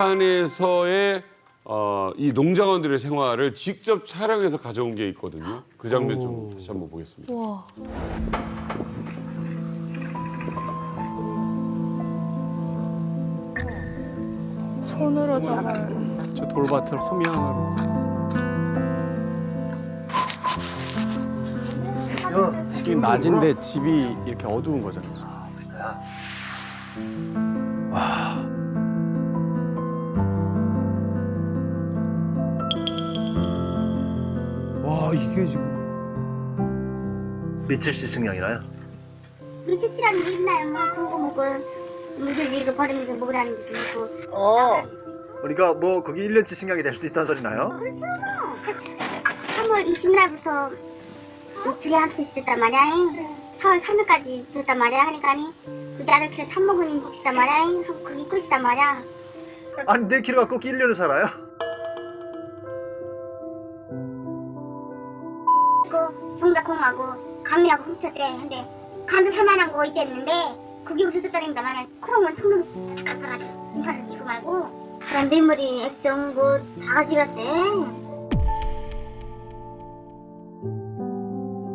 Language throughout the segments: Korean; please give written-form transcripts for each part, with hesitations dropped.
안에서의 이 농장원들의 생활을 직접 촬영해서 가져온 게 있거든요. 그 장면 좀 다시 한번 보겠습니다. 와. 손으로 저걸. 저 돌밭을 호미안으로. 이 낮인데 집이 이렇게 어두운 거잖아요. 와 이게 지금 며칠 시승령이나요? 며칠 시간이 있나요? 뭐 보고 먹고 물들 이거 버리는 게 뭐라는 게 있고. 우리가 뭐 거기 1년치 승령이 될 수도 있다는 소리나요? 그렇죠. 3월 20날부터 둘이 함께 있었단 말이야. 4월 3일까지 있었단 말이야. 하니까니 그게 아들 그래 탐먹은 곳이단 말이야. 그게 끝이단 말이야. 아니 내 키로 갖고 1년을 살아요? 그 동작콩하고 감이하고 훔쳤대. 근데 감도 살만한 거 있겠는데 그게 없었다니까 말이야. 콩은 성능 다 깎아가지고 인파를 치고 말고 그런 메모리 액정 뭐다 가져갔대.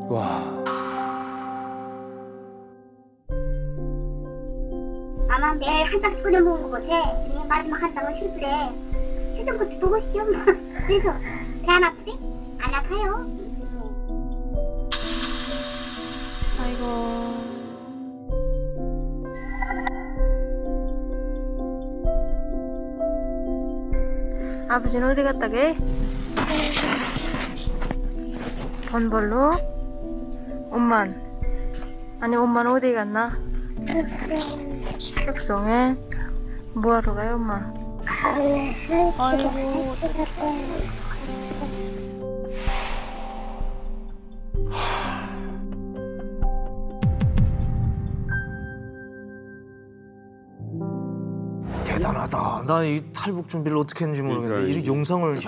와 아마 매일 한 장씩 꺼내 먹은 것 같아. 마지막 한 장은 실수래. 실전 것도 보고 시험. 그래서 배 안 아프지? 안 아파요. 아이고. 아버지는 어디 갔다 게? 돈 벌러? 엄만. 아니 엄마는 어디 갔나? 흑성에 뭐하러 가요 엄마? 아이고. 대단하다. 나 이 탈북 준비를 어떻게 했는지 모르겠는데 그러니까 이 영상을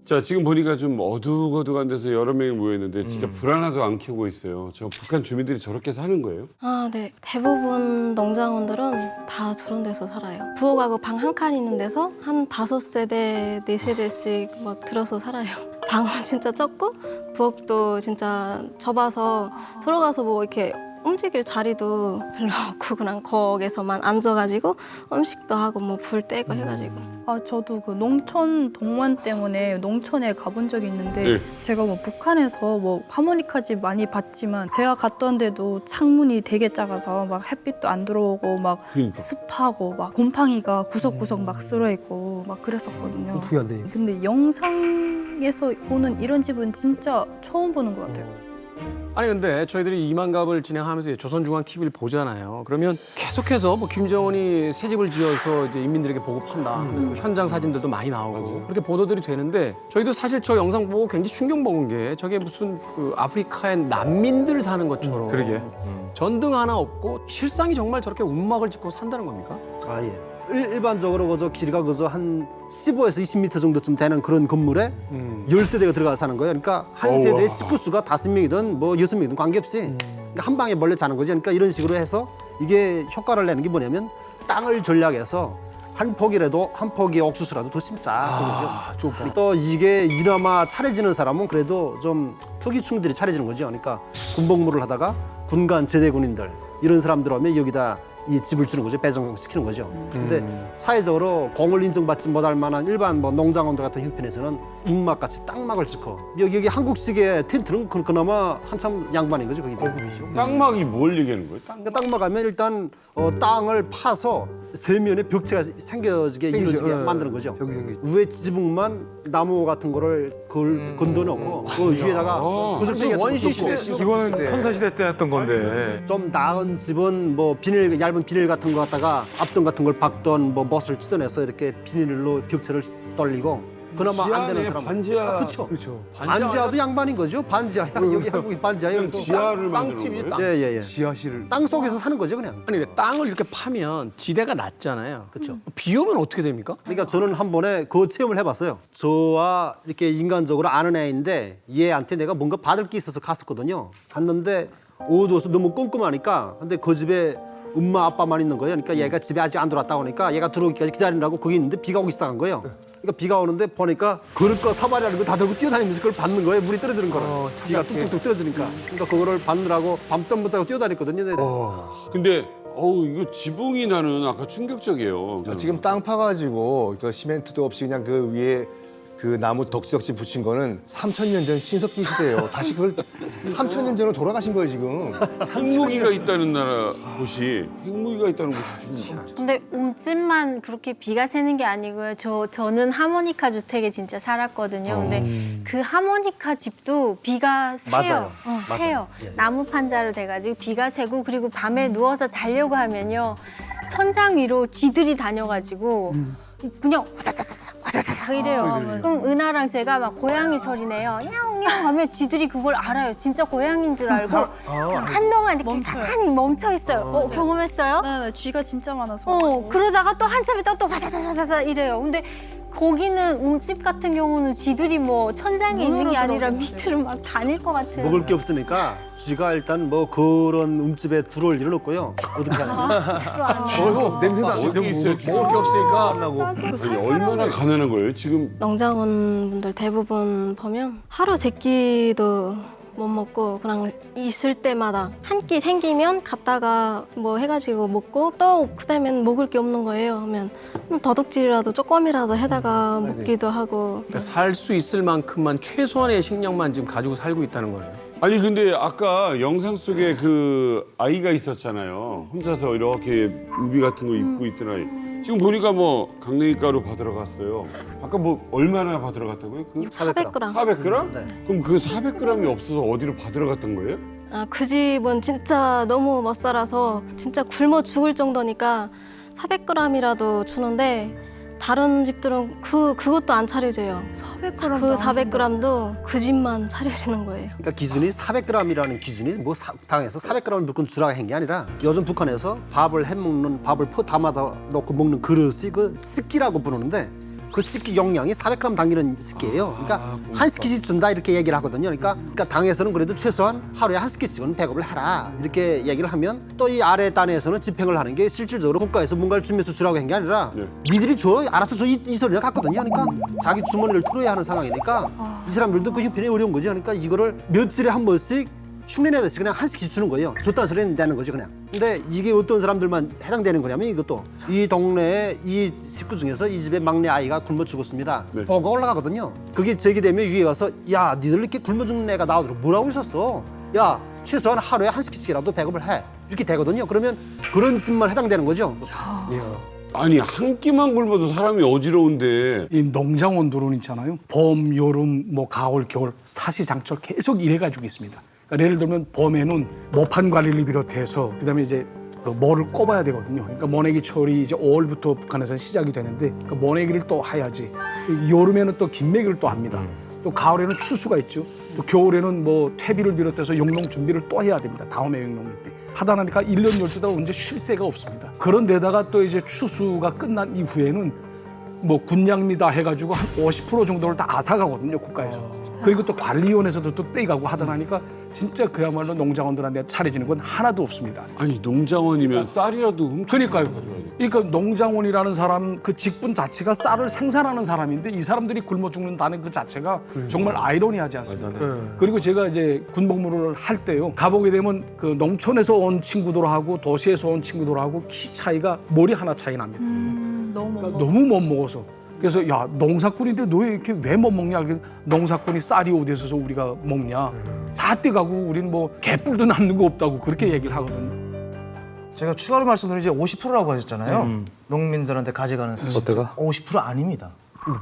자, 지금 보니까 좀 어두컴컴한 데서 여러 명이 모여있는데 진짜 불 하나도 안 켜고 있어요. 저 북한 주민들이 저렇게 사는 거예요? 아, 네. 대부분 농장원들은 다 저런 데서 살아요. 부엌하고 방 한 칸 있는 데서 한 5세대, 4세대씩 막 들어서 살아요. 방은 진짜 적고 부엌도 진짜 좁아서 들어가서 뭐 이렇게 움직일 자리도 별로 없고 그냥 거기서만 앉아가지고 음식도 하고 뭐 불 떼고 해가지고. 아, 저도 그 농촌 동원 때문에 농촌에 가본 적이 있는데 네. 제가 뭐 북한에서 뭐 하모니카집 많이 봤지만 제가 갔던 데도 창문이 되게 작아서 막 햇빛도 안 들어오고 막 그러니까. 습하고 막 곰팡이가 구석구석 막 쓸어 있고 막 그랬었거든요. 부이 안 되니까. 근데 영상에서 보는 이런 집은 진짜 처음 보는 것 같아요. 아니 근데 저희들이 이만갑을 진행하면서 조선중앙 TV를 보잖아요. 그러면 계속해서 뭐 김정은이 새 집을 지어서 이제 인민들에게 보급한다. 그래서 뭐 현장 사진들도 많이 나오고 그렇게 보도들이 되는데 저희도 사실 저 영상 보고 굉장히 충격 먹은 게 저게 무슨 그 아프리카의 난민들 사는 것처럼 그러게. 전등 하나 없고 실상이 정말 저렇게 움막을 짓고 산다는 겁니까? 아, 예. 일반적으로 그저 길이가 그저 한 15에서 20m 정도쯤 되는 그런 건물에 10세대가 들어가 사는 거예요. 그러니까 한 세대에 식구수가 5명이든 뭐 6명이든 관계없이 그러니까 한 방에 몰려 자는 거죠. 그러니까 이런 식으로 해서 이게 효과를 내는 게 뭐냐면 땅을 전략해서 한 폭이라도 한 폭의 옥수수라도 더 심자 그러죠. 또 이게 이나마 차려지는 사람은 그래도 좀 특이충들이 차려지는 거죠. 그러니까 군복무를 하다가 군간 제대군인들 이런 사람들 오면 여기다 이 집을 주는 거죠. 배정시키는 거죠. 근데 사회적으로 공을 인정받지 못할 만한 일반 뭐 농장원들 같은 형편에서는 움막같이 땅막을 짓고 여기 한국식의 텐트는 그나마 한참 양반인 거죠. 그게 고급이죠. 땅막이 뭘 얘기하는 거예요? 땅... 그러니까 땅막 하면 일단 땅을 파서 세면에 벽체가 생겨지게 이루어지게 만드는 거죠. 벽이 생기죠. 위에 지붕만 나무 같은 거를 건져 놓고 그 위에다가 구슬팽이 원시 시대 이거는 선사시대 때 했던 건데. 좀 나은 집은 뭐 비닐 얇은 비닐 같은 거 갖다가 앞정 같은 걸 박던 뭐 못을 치던해서 이렇게 비닐로 벽체를 떨리고 그나마 안 되는 사람 반지하. 그렇죠. 그렇죠. 반지하도 양반인 거죠. 반지하야 여기 한국이 반지하예요. 지하를 만드는 땅집이 거예요? 땅. 예예예. 지하실을. 땅 속에서 사는 거죠 그냥. 아니 근데 땅을 이렇게 파면 지대가 낮잖아요. 그렇죠. 비 오면 어떻게 됩니까? 그러니까 저는 한 번에 그 체험을 해봤어요. 저와 이렇게 인간적으로 아는 애인데 얘한테 내가 뭔가 받을 게 있어서 갔었거든요. 갔는데 어두워서 너무 꼼꼼하니까 근데 그 집에 엄마 아빠만 있는 거예요. 그러니까 얘가 집에 아직 안 들어왔다 오니까 얘가 들어오기까지 기다리라고 거기 있는데 비가 오기 시작한 거예요. 그러니까 비가 오는데 보니까 그릇과 사발이라는 거 다 들고 뛰어다니면서 그걸 받는 거예요. 물이 떨어지는 거를. 비가 뚝뚝뚝 떨어지니까. 그러니까 그거를 받느라고 밤잠 못 자고 뛰어다녔거든요. 네. 근데 이거 지붕이 나는 아까 충격적이에요. 지금 땅 파가지고 그 시멘트도 없이 그냥 그 위에 그 나무 덕지덕지 붙인 거는 3,000년 전 신석기 시대예요. 다시 그걸 3,000년 전으로 돌아가신 거예요 지금. 핵무기가 있다는 나라 곳이 핵무기가 있다는 곳이 지금 근데 움집만 그렇게 비가 새는 게 아니고요. 저는 하모니카 주택에 진짜 살았거든요. 근데 그 하모니카 집도 비가 새요. 새요. 나무 판자로 돼가지고 비가 새고 그리고 밤에 누워서 자려고 하면요. 천장 위로 쥐들이 다녀가지고 그냥 와다다닥 이래요. 그럼 은하랑 제가 막 고양이 소리 내요. 냐옹냐옹 하면 쥐들이 그걸 알아요. 진짜 고양이인 줄 알고 한동안 이렇게 가만히 멈춰 있어요. 경험했어요? 네, 쥐가 진짜 많아서. 그러다가 또 한참 있다가 또 와다다다다 이래요. 근데 거기는 움집 같은 경우는 쥐들이 뭐 천장에 있는 게 아니라 밑으로 막 다닐 것 같아요. 먹을 게 없으니까 쥐가 일단 뭐 그런 움집에 들어올 일은 없고요. 어떻게 하지? 냄새도 안 어디 있어요? 먹을 게 없으니까 아니, 얼마나 가난한 거예요? 지금 농장원분들 대부분 보면 하루 세 끼도 못 먹고 그냥 있을 때마다 한 끼 생기면 갔다가 뭐 해가지고 먹고 또 그다음엔 먹을 게 없는 거예요. 하면 도둑질이라도 조금이라도 해다가 먹기도 하고. 살 수 있을 만큼만 최소한의 식량만 지금 가지고 살고 있다는 거네요. 아니 근데 아까 영상 속에 그 아이가 있었잖아요. 혼자서 이렇게 우비 같은 거 입고 있던 아이. 지금 보니까 뭐 강냉이가루 받으러 갔어요. 아까 뭐 얼마나 받으러 갔다고요? 그 400g. 400g? 네. 그럼 그 400g이 없어서 어디로 받으러 갔던 거예요? 그 집은 진짜 너무 못 살아서 진짜 굶어 죽을 정도니까 400g이라도 주는데 다른 집들은 그것도 안 차려줘요. 400g. 그 400g도 그 집만 차려주는 거예요. 그러니까 기준이 400g이라는 기준이 뭐 당에서 400g을 무조건 주라고 한 게 아니라 요즘 북한에서 밥을 해먹는 밥을 포 담아다 놓고 먹는 그릇이 그 습기라고 부르는데 그 습기 용량이 400g 당기는 습기예요. 그러니까 한 습기씩 준다 이렇게 얘기를 하거든요. 그러니까 당에서는 그래도 최소한 하루에 한 습기씩은 배급을 해라 이렇게 얘기를 하면 또 이 아래 단에서는 집행을 하는 게 실질적으로 국가에서 뭔가를 주면서 주라고 한 게 아니라 니들이 줘 알아서 줘 이 소리가 같거든요. 그러니까 자기 주머니를 털어야 하는 상황이니까 이 사람들도 그 형편이 어려운 거죠. 그러니까 이거를 며칠에 한 번씩 흉내내듯이 그냥 한 씩씩 주는 거예요. 줬다는 소리는 되는 거죠 그냥. 근데 이게 어떤 사람들만 해당되는 거냐면 이것도 이 동네에 이 식구 중에서 이 집에 막내 아이가 굶어 죽었습니다. 네. 보고가 올라가거든요. 그게 제기되면 위에 가서 야 니들 이렇게 굶어 죽는 애가 나오도록 뭐라고 있었어. 야 최소한 하루에 한 씩씩이라도 배급을 해. 이렇게 되거든요. 그러면 그런 집만 해당되는 거죠. 아니 한 끼만 굶어도 사람이 어지러운데 이 농장원들은 있잖아요. 봄, 여름, 뭐 가을, 겨울 사시장철 계속 일해가지고 있습니다. 그러니까 예를 들면 봄에는 모판 관리를 비롯해서 그다음에 이제 그 뭐를 꼽아야 되거든요. 그러니까 모내기철이 이제 5월부터 북한에서는 시작이 되는데 그 모내기를 또 해야지. 여름에는 또 김매기를 또 합니다. 또 가을에는 추수가 있죠. 또 겨울에는 뭐 퇴비를 비롯해서 용농 준비를 또 해야 됩니다. 다음에 용농 준비. 하다 보니까 1년 12달 언제 쉴 새가 없습니다. 그런데다가 또 이제 추수가 끝난 이후에는 뭐 군량미다 해가지고 한 50% 정도를 다 앗아가거든요, 국가에서. 그리고 또 관리원에서도 또 떼가고 하다 보니까 진짜 그야말로 농장원들한테 차려지는 건 하나도 없습니다. 아니 농장원이면 쌀이라도 훔쳐 그러니까요. 그러니까 농장원이라는 사람 그 직분 자체가 쌀을 생산하는 사람인데 이 사람들이 굶어 죽는다는 그 자체가 정말 아이러니하지 않습니까? 그리고 제가 이제 군복무를 할 때요. 가보게 되면 그 농촌에서 온 친구들하고 도시에서 온 친구들하고 키 차이가 머리 하나 차이 납니다. 너무 그러니까 너무 못 먹어서. 그래서 야 농사꾼인데 너 이렇게 왜 못 먹냐? 농사꾼이 쌀이 어디서 우리가 먹냐? 다 떼가고 우린 뭐 개뿔도 남는 거 없다고 그렇게 얘기를 하거든요. 제가 추가로 말씀드린 이제 50%라고 하셨잖아요. 농민들한테 가져가는 어때가? 50% 아닙니다.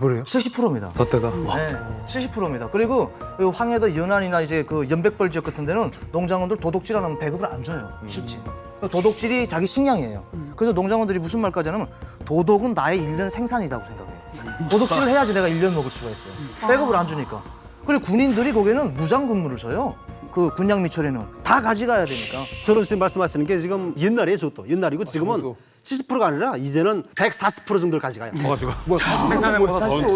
뭐래요? 70%입니다. 덧대가? 네, 70%입니다. 그리고 이 황해도 연안이나 이제 그 연백벌 지역 같은 데는 농장원들 도둑질 안 하면 배급을 안 줘요. 실제. 도둑질이 자기 식량이에요. 그래서 농장원들이 무슨 말까지 하냐면 도덕은 나의 1년 생산이라고 생각해요. 도둑질을 해야지 내가 1년 먹을 수가 있어요. 배급을 안 주니까. 그리고 군인들이 거기는 무장 근무를 서요. 그 군량미철에는 다 가져가야 되니까. 저는 지금 말씀하시는 게 지금 옛날이에요, 저것도. 옛날이고 지금은 70%가 아니라 이제는 140% 정도를 가져가요.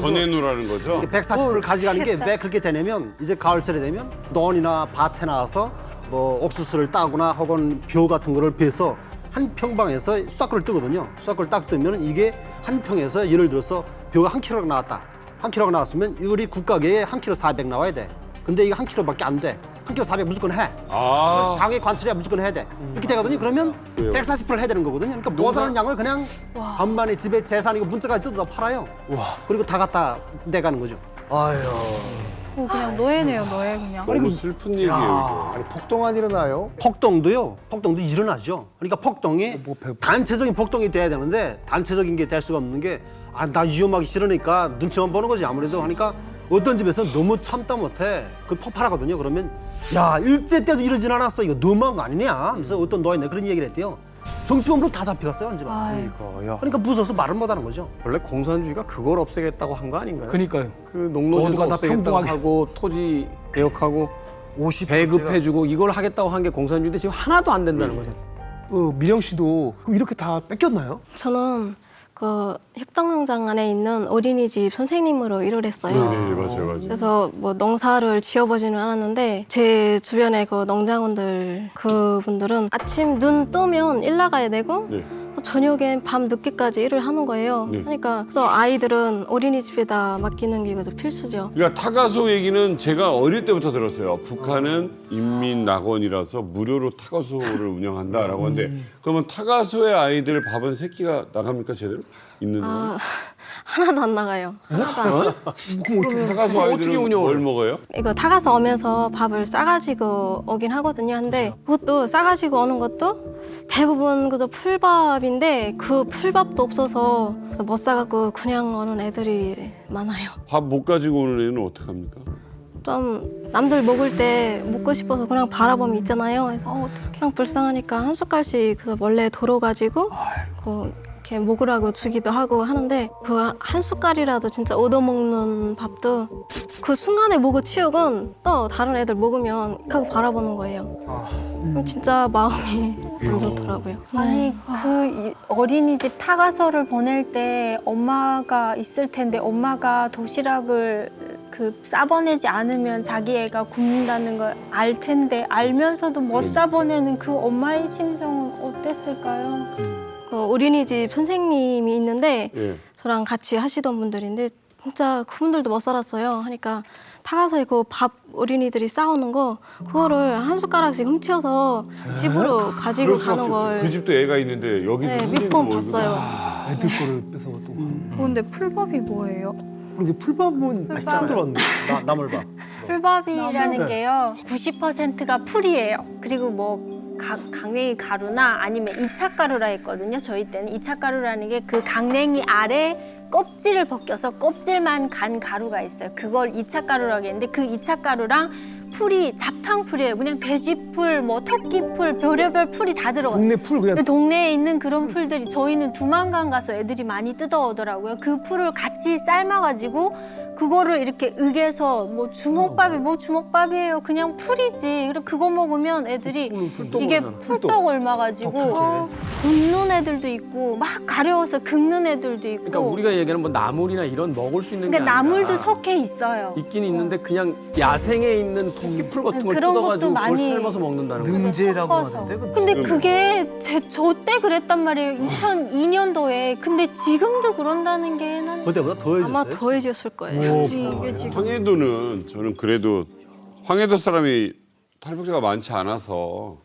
더 내놓으라는 거죠? 140%를 가져가는 게 왜 그렇게 되냐면 이제 가을철에 되면 논이나 밭에 나와서 뭐 옥수수를 따거나 혹은 벼 같은 거를 베서 한 평방에서 수확골을 뜨거든요. 수확골을 딱 뜨면 이게 한 평에서 예를 들어서 벼가 한 킬로가 나왔다. 한 킬로가 나왔으면 우리 국가계에 한 킬로 400 나와야 돼. 근데 이게 한 킬로밖에 안 돼. 한 킬로 400 무조건 해. 당에 관찰해야 무조건 해야 돼. 이렇게 되거든요. 그러면 140%를 해야 되는 거거든요. 그러니까 모자라는 양을 그냥 반반에 집에 재산이고 문자까지 뜯어다 팔아요. 그리고 다 갖다 내가는 거죠. 아유. 그냥 노예네요, 노예 그냥. 너무 슬픈 얘기예요. 이거. 아니 폭동 안 일어나요? 폭동도 일어나죠. 그러니까 폭동이 단체적인 폭동이 돼야 되는데 단체적인 게 될 수가 없는 게 나 위험하기 싫으니까 눈치만 보는 거지 아무래도. 하니까 어떤 집에서 너무 참다 못해 그 폭발하거든요. 그러면 야 일제 때도 이러진 않았어. 이거 너무한 거 아니냐 하면서 어떤 노예네 그런 얘기를 했대요. 정치범으로 다 잡혀갔어요 한 집안. 그러니까 무서워서 말을 못하는 거죠. 원래 공산주의가 그걸 없애겠다고 한 거 아닌가요? 그러니까요. 그 농노제도 모두가 다 없애겠다고 평등하게. 하고 토지 개혁하고 50% 배급해주고 이걸 하겠다고 한 게 공산주의인데 지금 하나도 안 된다는 거죠. 민영 씨도 그럼 이렇게 다 뺏겼나요? 저는 그 협동농장 안에 있는 어린이집 선생님으로 일을 했어요. 네, 맞아요. 그래서 뭐 농사를 지어보지는 않았는데 제 주변에 그 농장원들 그분들은 아침 눈 뜨면 일 나가야 되고 네. 저녁엔 밤 늦게까지 일을 하는 거예요. 네. 그러니까 그래서 아이들은 어린이집에다 맡기는 게 그래서 필수죠. 그러니까 타가소 얘기는 제가 어릴 때부터 들었어요. 북한은 인민낙원이라서 무료로 타가소를 운영한다라고 하는데 그러면 타가소의 아이들 밥은 세 끼가 나갑니까 제대로? 있는 아, 하나도 안 나가요. 하나도 안 나가요. 타가소 아이들은 어떻게 운영을 뭘 먹어요? 이거 타가서 오면서 밥을 싸가지고 오긴 하거든요. 근데 그것도 싸가지고 오는 것도 대부분 그저 풀밥인데 그 풀밥도 없어서 그래서 못 싸갖고 그냥 오는 애들이 많아요. 밥 못 가지고 오는 애는 어떡합니까? 좀 남들 먹을 때 먹고 싶어서 그냥 바라보면 있잖아요. 그래서 그냥 불쌍하니까 한 숟갈씩 그래서 원래 덜어가지고 그 이렇게 먹으라고 주기도 하고 하는데 그 한 숟갈이라도 진짜 얻어먹는 밥도 그 순간에 먹어 치우곤 또 다른 애들 먹으면 하고 바라보는 거예요. 진짜 마음이 안 좋더라고요. 아니 그 어린이집 타가서를 보낼 때 엄마가 있을 텐데 엄마가 도시락을 그 싸보내지 않으면 자기 애가 굶는다는 걸 알 텐데 알면서도 못 싸보내는 그 엄마의 심정은 어땠을까요? 그 어린이집 선생님이 있는데 예. 저랑 같이 하시던 분들인데 진짜 그분들도 못 살았어요. 하니까 타가서에 그 밥 어린이들이 싸우는 거 그거를 한 숟가락씩 훔쳐서 집으로 가지고 그럴 수밖에 가는 없죠. 걸 그 집도 애가 있는데 여기도 네, 선생님 몇 번 월급이 봤어요. 애들 거를 뺏어 또. 근데 풀밥이 뭐예요? 그렇게 풀밥은 안 들었는데. 나물밥. 풀밥이라는 게요 90%가 풀이에요. 그리고 뭐 강냉이 가루나 아니면 이차가루라 했거든요. 저희 때는 이차가루라는 게 그 강냉이 아래 껍질을 벗겨서 껍질만 간 가루가 있어요. 그걸 이차가루라고 했는데 그 이차가루랑 풀이 잡탕풀이에요. 그냥 돼지풀, 뭐 토끼풀, 별의별 풀이 다 들어가요. 동네 풀 그냥 동네에 있는 그런 풀들이 저희는 두만강 가서 애들이 많이 뜯어오더라고요. 그 풀을 같이 삶아가지고 그거를 이렇게 으개서 뭐 주먹밥이 뭐 주먹밥이에요. 그냥 풀이지. 그리고 그거 먹으면 애들이 이게 풀떡 옮아가지고 굽는 애들도 있고 막 가려워서 긁는 애들도 있고. 그러니까 우리가 얘기하는 뭐 나물이나 이런 먹을 수 있는 게 그러니까 아니라 나물도 속해 있어요. 있긴 있는데 그냥 야생에 있는 토끼풀 같은 걸 그런 것도 뜯어가지고 그걸 많이 삶아서 먹는다는 거죠. 능제라고 섞어서. 하는데 근데 그게 저 때 그랬단 말이에요. 2002년도에. 근데 지금도 그런다는 게 난 그때보다 더해졌어요. 아마 더해졌을 거예요. 이게 지금 황해도는 저는 그래도 황해도 사람이 탈북자가 많지 않아서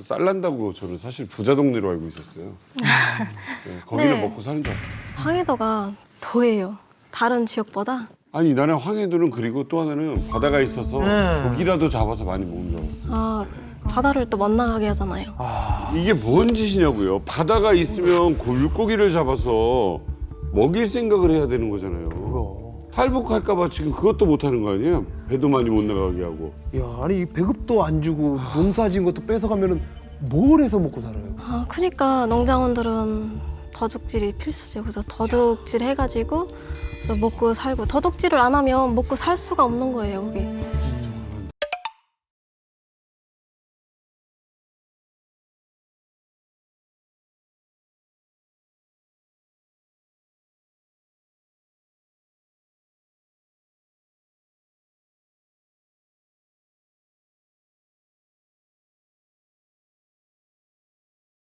쌀난다고 저는 사실 부자 동네로 알고 있었어요. 네, 거기는 네. 먹고 사는 줄 알았어요. 황해도가 더해요. 다른 지역보다. 아니 나는 황해도는 그리고 또 하나는 바다가 있어서 고기라도 잡아서 많이 먹는 줄 알았어요. 아, 바다를 또 못 나가게 하잖아요. 이게 뭔 짓이냐고요. 바다가 있으면 물고기를 잡아서 먹일 생각을 해야 되는 거잖아요. 탈북할까 봐 지금 그것도 못하는 거 아니에요? 배도 많이 못 나가게 하고. 야, 아니 배급도 안 주고 농사진 것도 뺏어가면은 뭘 해서 먹고 살아요? 아, 그러니까 농장원들은 도둑질이 필수죠. 그래서 도둑질 해가지고 그래서 먹고 살고 도둑질을 안 하면 먹고 살 수가 없는 거예요, 거기.